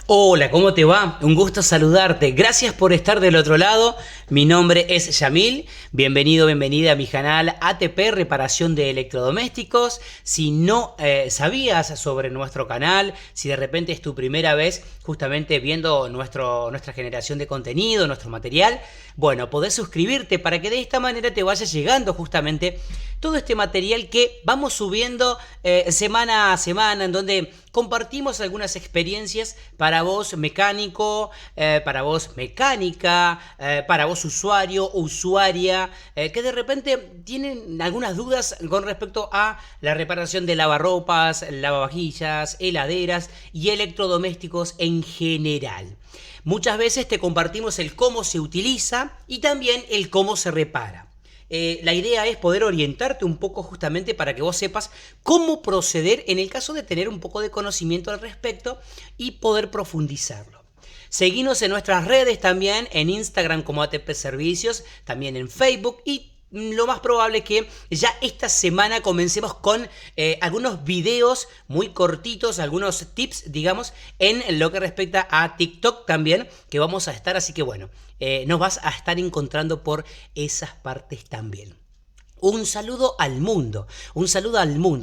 Hola, ¿cómo te va? Un gusto saludarte. Gracias por estar del otro lado. Mi nombre es Yamil. Bienvenido, bienvenida a mi canal ATP Reparación de Electrodomésticos. Si no sabías sobre nuestro canal, si de repente es tu primera vez justamente viendo nuestra generación de contenido, nuestro material, bueno, podés suscribirte para que de esta manera te vaya llegando justamente todo este material que vamos subiendo semana a semana, en donde compartimos algunas experiencias para vos mecánico, para vos mecánica, para vos usuario o usuaria, que de repente tienen algunas dudas con respecto a la reparación de lavarropas, lavavajillas, heladeras y electrodomésticos en general. Muchas veces te compartimos el cómo se utiliza y también el cómo se repara. La idea es poder orientarte un poco justamente para que vos sepas cómo proceder en el caso de tener un poco de conocimiento al respecto y poder profundizarlo. Seguinos en nuestras redes también, en Instagram como ATP Servicios, también en Facebook, y lo más probable es que ya esta semana comencemos con algunos videos muy cortitos, algunos tips, digamos, en lo que respecta a TikTok también, que vamos a estar, así que bueno, nos vas a estar encontrando por esas partes también. Un saludo al mundo,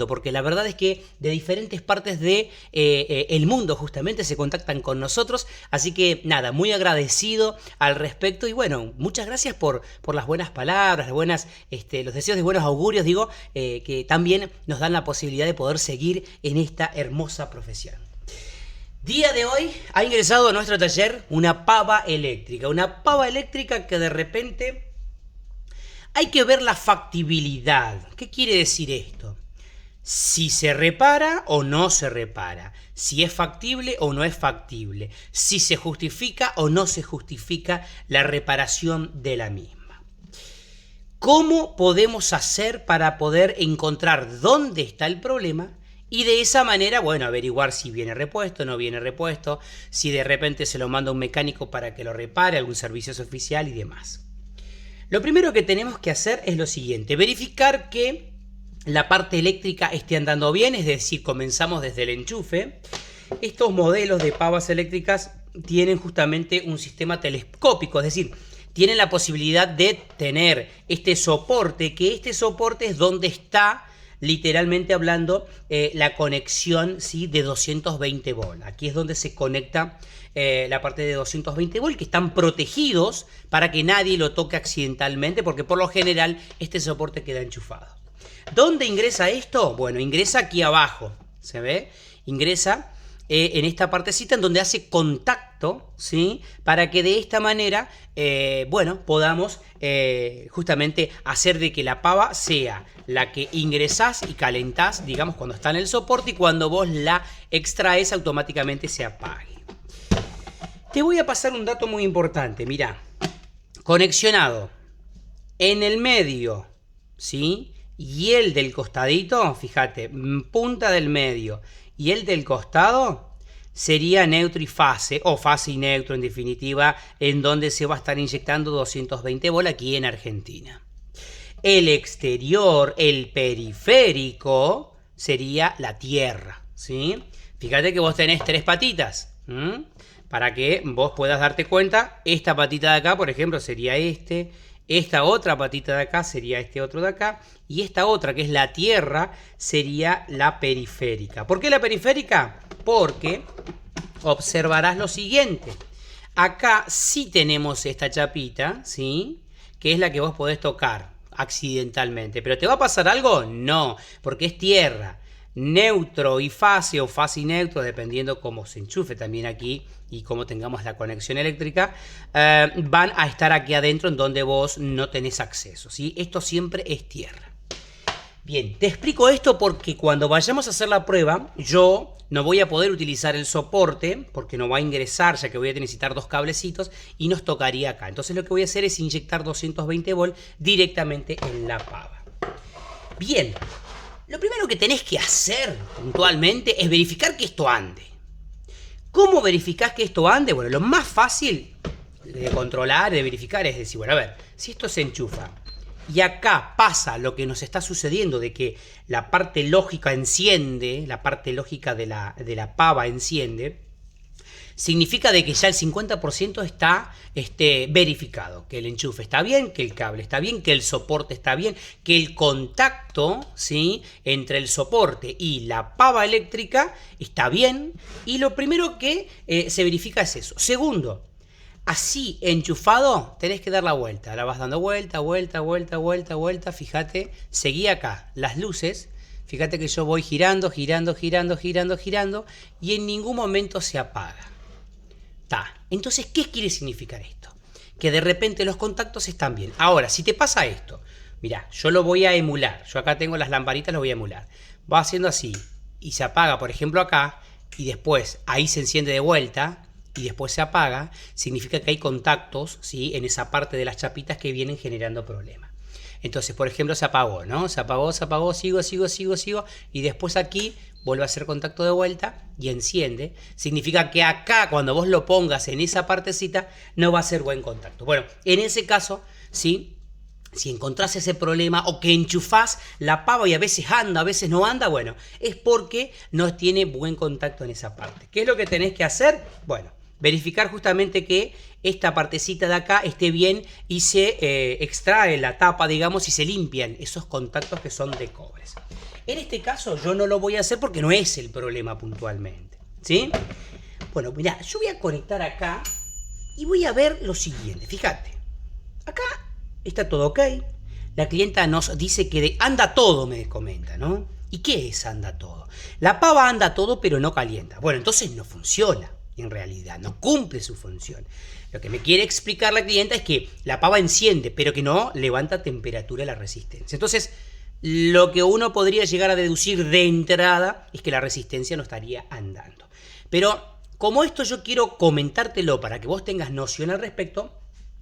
porque la verdad es que de diferentes partes de el mundo justamente se contactan con nosotros, así que nada, muy agradecido al respecto y bueno, muchas gracias por las buenas palabras, los deseos de buenos augurios, digo, que también nos dan la posibilidad de poder seguir en esta hermosa profesión. Día de hoy ha ingresado a nuestro taller una pava eléctrica que de repente hay que ver la factibilidad. ¿Qué quiere decir esto? Si se repara o no se repara, si es factible o no es factible, si se justifica o no se justifica la reparación de la misma. ¿Cómo podemos hacer para poder encontrar dónde está el problema? Y de esa manera, bueno, averiguar si viene repuesto, no viene repuesto, si de repente se lo manda un mecánico para que lo repare, algún servicio oficial y demás. Lo primero que tenemos que hacer es lo siguiente, verificar que la parte eléctrica esté andando bien, es decir, comenzamos desde el enchufe. Estos modelos de pavas eléctricas tienen justamente un sistema telescópico, es decir, tienen la posibilidad de tener este soporte, que este soporte es donde está literalmente hablando la conexión, ¿sí?, de 220 volts. Aquí es donde se conecta la parte de 220 volts, que están protegidos para que nadie lo toque accidentalmente, porque por lo general este soporte queda enchufado. ¿Dónde ingresa esto? Bueno, ingresa aquí abajo, ¿se ve? Ingresa en esta partecita en donde hace contacto, ¿sí?, para que de esta manera, bueno, podamos justamente hacer de que la pava sea la que ingresás y calentás, digamos, cuando está en el soporte, y cuando vos la extraes automáticamente se apague. Te voy a pasar un dato muy importante, mirá, conexionado en el medio, ¿sí?, y el del costadito, fíjate, punta del medio y el del costado sería neutro y fase, o fase y neutro en definitiva, en donde se va a estar inyectando 220 volts aquí en Argentina. El exterior, el periférico, sería la tierra, ¿sí? Fíjate que vos tenés tres patitas, para que vos puedas darte cuenta. Esta patita de acá, por ejemplo, sería esta otra patita de acá sería este otro de acá, y esta otra, que es la tierra, sería la periférica. ¿Por qué la periférica? Porque observarás lo siguiente. Acá sí tenemos esta chapita, ¿sí?, que es la que vos podés tocar accidentalmente. ¿Pero te va a pasar algo? No, porque es tierra. Neutro y fase, o fase y neutro, dependiendo cómo se enchufe también aquí y cómo tengamos la conexión eléctrica, van a estar aquí adentro en donde vos no tenés acceso, ¿sí? Esto siempre es tierra. Bien, te explico esto porque cuando vayamos a hacer la prueba, yo no voy a poder utilizar el soporte porque no va a ingresar, ya que voy a necesitar dos cablecitos y nos tocaría acá. Entonces lo que voy a hacer es inyectar 220 volts directamente en la pava. Bien, lo primero que tenés que hacer puntualmente es verificar que esto ande. ¿Cómo verificás que esto ande? Bueno, lo más fácil de controlar, de verificar, es decir, bueno, a ver, si esto se enchufa y acá pasa lo que nos está sucediendo, de que la parte lógica enciende, la parte lógica de la pava enciende, significa de que ya el 50% está verificado, que el enchufe está bien, que el cable está bien, que el soporte está bien, que el contacto, ¿sí?, entre el soporte y la pava eléctrica está bien, y lo primero que se verifica es eso. Segundo, así enchufado tenés que dar la vuelta, la vas dando vuelta, vuelta, vuelta, vuelta, vuelta, fíjate, seguí acá las luces. Fíjate que yo voy girando, girando, girando, girando, girando y en ningún momento se apaga. Entonces, ¿qué quiere significar esto? Que de repente los contactos están bien. Ahora, si te pasa esto, mira, yo lo voy a emular. Yo acá tengo las lamparitas, lo voy a emular. Va haciendo así y se apaga, por ejemplo, acá, y después ahí se enciende de vuelta y después se apaga. Significa que hay contactos, ¿sí?, en esa parte de las chapitas que vienen generando problemas. Entonces, por ejemplo, se apagó, ¿no? Se apagó, sigo, y después aquí vuelve a hacer contacto de vuelta y enciende. Significa que acá, cuando vos lo pongas en esa partecita, no va a ser buen contacto. Bueno, en ese caso, ¿sí?, si encontrás ese problema o que enchufás la pava y a veces anda, a veces no anda, bueno, es porque no tiene buen contacto en esa parte. ¿Qué es lo que tenés que hacer? Bueno, verificar justamente que esta partecita de acá esté bien y se extrae la tapa, digamos, y se limpian esos contactos que son de cobres. En este caso yo no lo voy a hacer porque no es el problema puntualmente, ¿sí? Bueno, mirá, yo voy a conectar acá y voy a ver lo siguiente. Fíjate, acá está todo ok. La clienta nos dice que anda todo, me comenta, ¿no? ¿Y qué es anda todo? La pava anda todo pero no calienta. Bueno, entonces no funciona. En realidad, no cumple su función. Lo que me quiere explicar la clienta es que la pava enciende, pero que no levanta temperatura la resistencia. Entonces, lo que uno podría llegar a deducir de entrada es que la resistencia no estaría andando. Pero como esto yo quiero comentártelo para que vos tengas noción al respecto,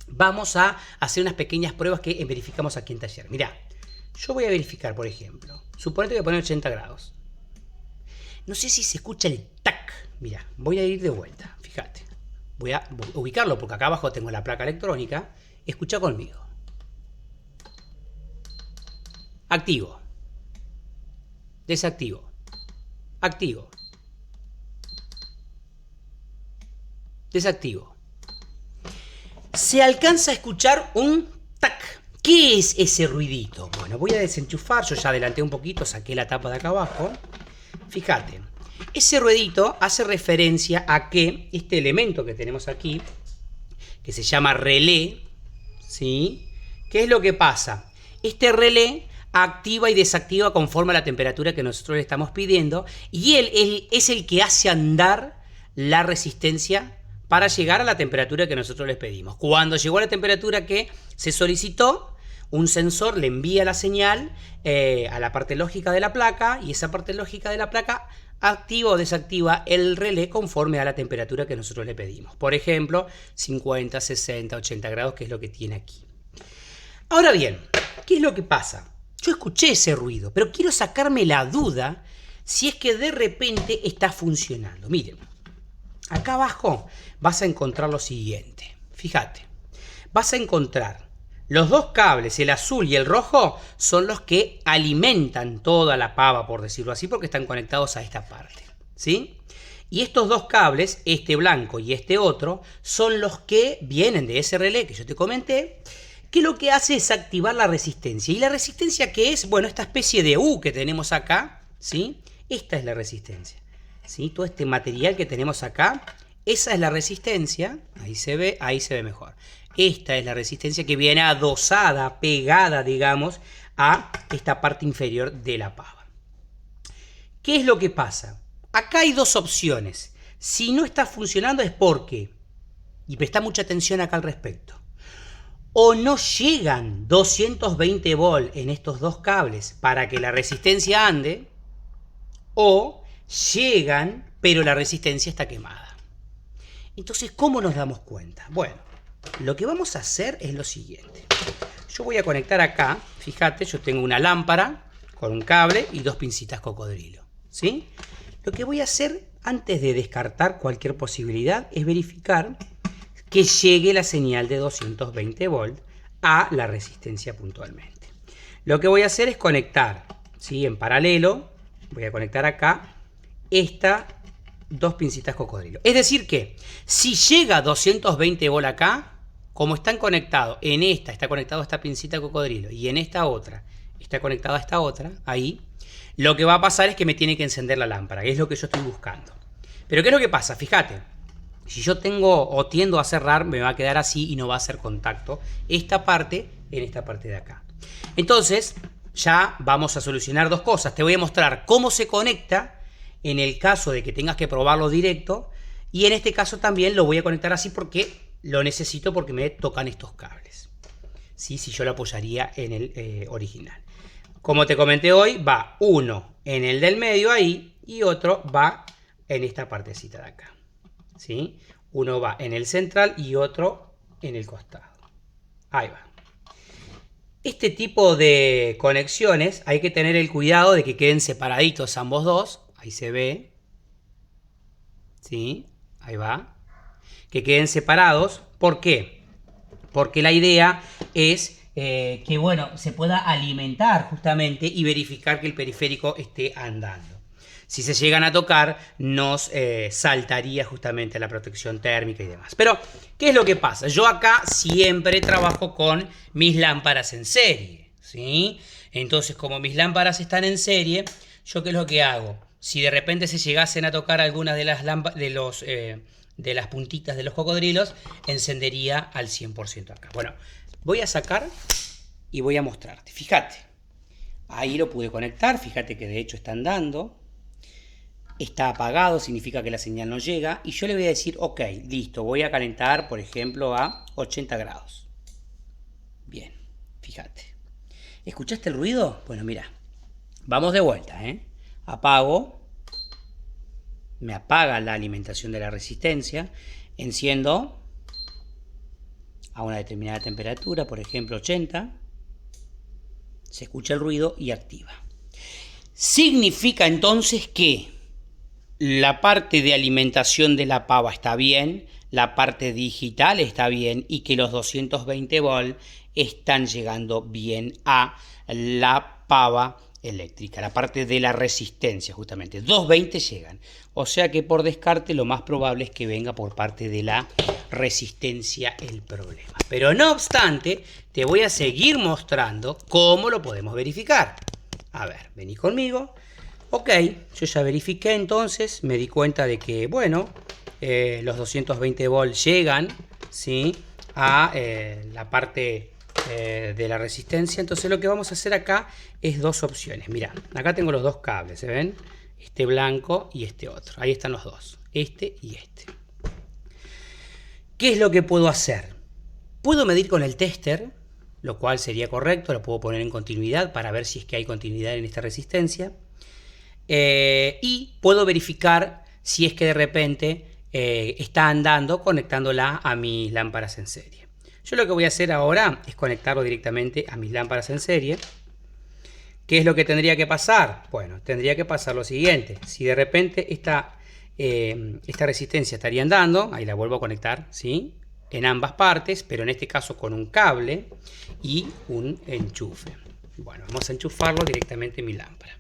vamos a hacer unas pequeñas pruebas que verificamos aquí en taller. Mirá, yo voy a verificar, por ejemplo, suponete que voy a poner 80 grados. No sé si se escucha el tac. Mira, voy a ir de vuelta, fíjate. Voy a ubicarlo porque acá abajo tengo la placa electrónica. Escucha conmigo. Activo. Desactivo. Activo. Desactivo. Se alcanza a escuchar un tac. ¿Qué es ese ruidito? Bueno, voy a desenchufar. Yo ya adelanté un poquito, saqué la tapa de acá abajo. Fíjate. Ese ruidito hace referencia a que este elemento que tenemos aquí, que se llama relé, ¿sí?, ¿qué es lo que pasa? Este relé activa y desactiva conforme a la temperatura que nosotros le estamos pidiendo y él es el que hace andar la resistencia para llegar a la temperatura que nosotros les pedimos. Cuando llegó a la temperatura que se solicitó, un sensor le envía la señal a la parte lógica de la placa y esa parte lógica de la placa activa o desactiva el relé conforme a la temperatura que nosotros le pedimos. Por ejemplo, 50, 60, 80 grados, que es lo que tiene aquí. Ahora bien, ¿qué es lo que pasa? Yo escuché ese ruido, pero quiero sacarme la duda si es que de repente está funcionando. Miren, acá abajo vas a encontrar lo siguiente. Fíjate, vas a encontrar los dos cables, el azul y el rojo, son los que alimentan toda la pava, por decirlo así, porque están conectados a esta parte, ¿sí? Y estos dos cables, este blanco y este otro, son los que vienen de ese relé que yo te comenté, que lo que hace es activar la resistencia. ¿Y la resistencia qué es? Bueno, esta especie de U que tenemos acá, ¿sí? Esta es la resistencia, ¿sí? Todo este material que tenemos acá, esa es la resistencia, ahí se ve mejor. Esta es la resistencia que viene adosada, pegada, digamos, a esta parte inferior de la pava. ¿Qué es lo que pasa? Acá hay dos opciones. Si no está funcionando es porque, y presta mucha atención acá al respecto, o no llegan 220 volt en estos dos cables para que la resistencia ande, o llegan, pero la resistencia está quemada. Entonces, ¿cómo nos damos cuenta? Bueno, lo que vamos a hacer es lo siguiente. Yo voy a conectar acá, fíjate, yo tengo una lámpara con un cable y dos pincitas cocodrilo, ¿sí? Lo que voy a hacer antes de descartar cualquier posibilidad es verificar que llegue la señal de 220 volt a la resistencia puntualmente. Lo que voy a hacer es conectar, ¿sí?, en paralelo, voy a conectar acá esta 2 pincitas cocodrilo. Es decir que si llega 220 volt acá, como están conectados, en esta está conectado a esta pincita cocodrilo y en esta otra está conectada a esta otra, ahí, lo que va a pasar es que me tiene que encender la lámpara, que es lo que yo estoy buscando. Pero ¿qué es lo que pasa? Fíjate, si yo tengo o tiendo a cerrar, me va a quedar así y no va a hacer contacto esta parte en esta parte de acá. Entonces, ya vamos a solucionar dos cosas. Te voy a mostrar cómo se conecta en el caso de que tengas que probarlo directo, y en este caso también lo voy a conectar así porque lo necesito, porque me tocan estos cables. ¿Sí? Si yo lo apoyaría en el original. Como te comenté hoy, va uno en el del medio ahí y otro va en esta partecita de acá. ¿Sí? Uno va en el central y otro en el costado. Ahí va. Este tipo de conexiones hay que tener el cuidado de que queden separaditos ambos dos. Ahí se ve. ¿Sí? Ahí va. Que queden separados. ¿Por qué? Porque la idea es que, bueno, se pueda alimentar justamente y verificar que el periférico esté andando. Si se llegan a tocar, nos saltaría justamente la protección térmica y demás. Pero, ¿qué es lo que pasa? Yo acá siempre trabajo con mis lámparas en serie, ¿sí? Entonces, como mis lámparas están en serie, ¿yo qué es lo que hago? Si de repente se llegasen a tocar algunas de las de las puntitas de los cocodrilos, encendería al 100% acá. Bueno, voy a sacar y voy a mostrarte. Fíjate, ahí lo pude conectar. Fíjate que de hecho está andando. Está apagado, significa que la señal no llega. Y yo le voy a decir, ok, listo, voy a calentar, por ejemplo, a 80 grados. Bien, fíjate. ¿Escuchaste el ruido? Bueno, mira, vamos de vuelta, ¿eh? Apago. Me apaga la alimentación de la resistencia. Enciendo a una determinada temperatura, por ejemplo 80. Se escucha el ruido y activa. Significa entonces que la parte de alimentación de la pava está bien, la parte digital está bien y que los 220 volt están llegando bien a la pava eléctrica, la parte de la resistencia justamente. 220 llegan, o sea que por descarte lo más probable es que venga por parte de la resistencia el problema. Pero no obstante, te voy a seguir mostrando cómo lo podemos verificar. A ver, vení conmigo. Ok, yo ya verifiqué entonces, me di cuenta de que, bueno, los 220 volts llegan, ¿sí?, a la parte de la resistencia. Entonces lo que vamos a hacer acá es dos opciones. Mirá, acá tengo los dos cables, ¿se ven? Este blanco y este otro. Ahí están los dos, este y este. ¿Qué es lo que puedo hacer? Puedo medir con el tester, lo cual sería correcto, lo puedo poner en continuidad para ver si es que hay continuidad en esta resistencia. Y puedo verificar si es que de repente está andando conectándola a mis lámparas en serie. Yo lo que voy a hacer ahora es conectarlo directamente a mis lámparas en serie. ¿Qué es lo que tendría que pasar? Bueno, tendría que pasar lo siguiente. Si de repente esta resistencia estaría andando, ahí la vuelvo a conectar, ¿sí?, en ambas partes, pero en este caso con un cable y un enchufe. Bueno, vamos a enchufarlo directamente en mi lámpara.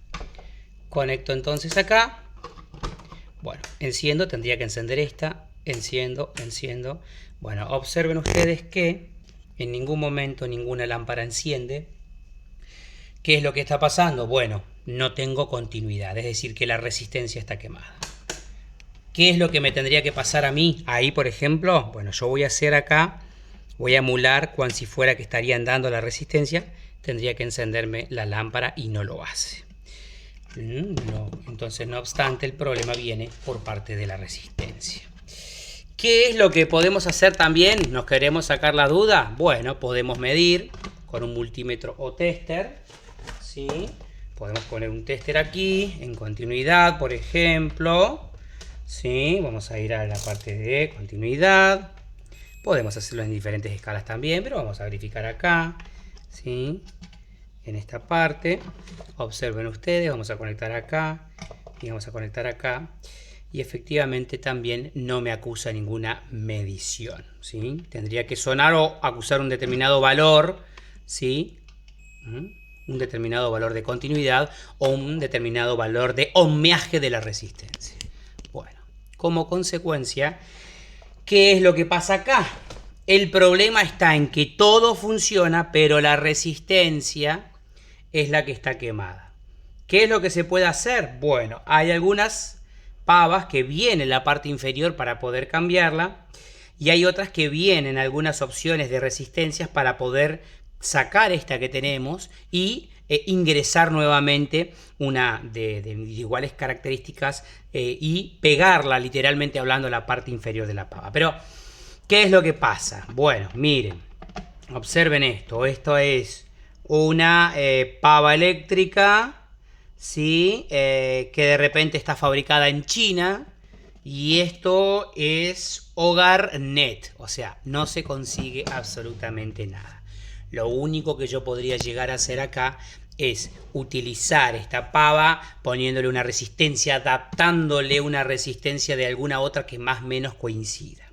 Conecto entonces acá. Bueno, enciendo, tendría que encender esta. Enciendo. Bueno, observen ustedes que en ningún momento ninguna lámpara enciende. ¿Qué es lo que está pasando? Bueno, no tengo continuidad, es decir, que la resistencia está quemada. ¿Qué es lo que me tendría que pasar a mí? Ahí, por ejemplo, bueno, yo voy a hacer acá, voy a emular cuando si fuera que estaría andando la resistencia, tendría que encenderme la lámpara y no lo hace. No. Entonces, no obstante, el problema viene por parte de la resistencia. ¿Qué es lo que podemos hacer también? ¿Nos queremos sacar la duda? Bueno, podemos medir con un multímetro o tester, ¿sí? Podemos poner un tester aquí, en continuidad, por ejemplo, ¿sí? Vamos a ir a la parte de continuidad. Podemos hacerlo en diferentes escalas también, pero vamos a verificar acá, ¿sí?, en esta parte. Observen ustedes, vamos a conectar acá y vamos a conectar acá. Y efectivamente también no me acusa ninguna medición, ¿sí? Tendría que sonar o acusar un determinado valor, ¿sí?, un determinado valor de continuidad o un determinado valor de ohmiaje de la resistencia. Bueno, Como consecuencia, ¿qué es lo que pasa acá? El problema está en que todo funciona, pero la resistencia es la que está quemada. ¿Qué es lo que se puede hacer? Bueno, hay algunas pavas que vienen en la parte inferior para poder cambiarla, y hay otras que vienen algunas opciones de resistencias para poder sacar esta que tenemos y ingresar nuevamente una de iguales características y pegarla, literalmente hablando, a la parte inferior de la pava. Pero, ¿qué es lo que pasa? Bueno, miren, observen esto. Esto es una pava eléctrica, ¿sí? Que de repente está fabricada en China. Y esto es HogarNet, o sea, no se consigue absolutamente nada. Lo único que yo podría llegar a hacer acá es utilizar esta pava poniéndole una resistencia, adaptándole una resistencia de alguna otra que más o menos coincida.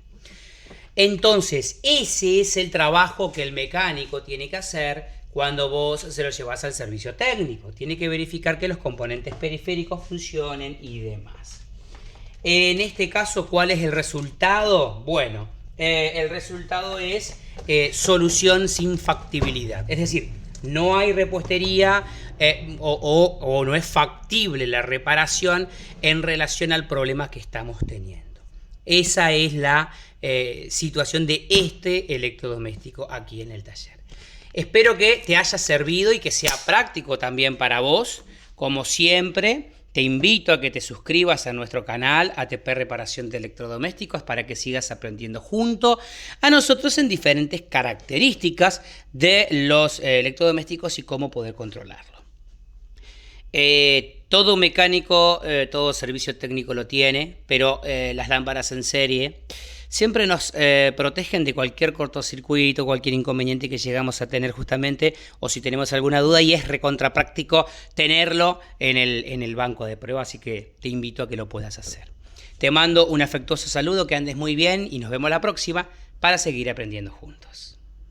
Entonces, ese es el trabajo que el mecánico tiene que hacer cuando vos se lo llevas al servicio técnico. Tiene que verificar que los componentes periféricos funcionen y demás. En este caso, ¿cuál es el resultado? Bueno, el resultado es solución sin factibilidad. Es decir, no hay repostería o no es factible la reparación en relación al problema que estamos teniendo. Esa es la situación de este electrodoméstico aquí en el taller. Espero que te haya servido y que sea práctico también para vos. Como siempre, te invito a que te suscribas a nuestro canal ATP Reparación de Electrodomésticos para que sigas aprendiendo junto a nosotros en diferentes características de los electrodomésticos y cómo poder controlarlo. Todo mecánico, todo servicio técnico lo tiene, pero las lámparas en serie siempre nos protegen de cualquier cortocircuito, cualquier inconveniente que llegamos a tener justamente, o si tenemos alguna duda, y es recontra práctico tenerlo en el banco de prueba, así que te invito a que lo puedas hacer. Te mando un afectuoso saludo, que andes muy bien y nos vemos la próxima para seguir aprendiendo juntos.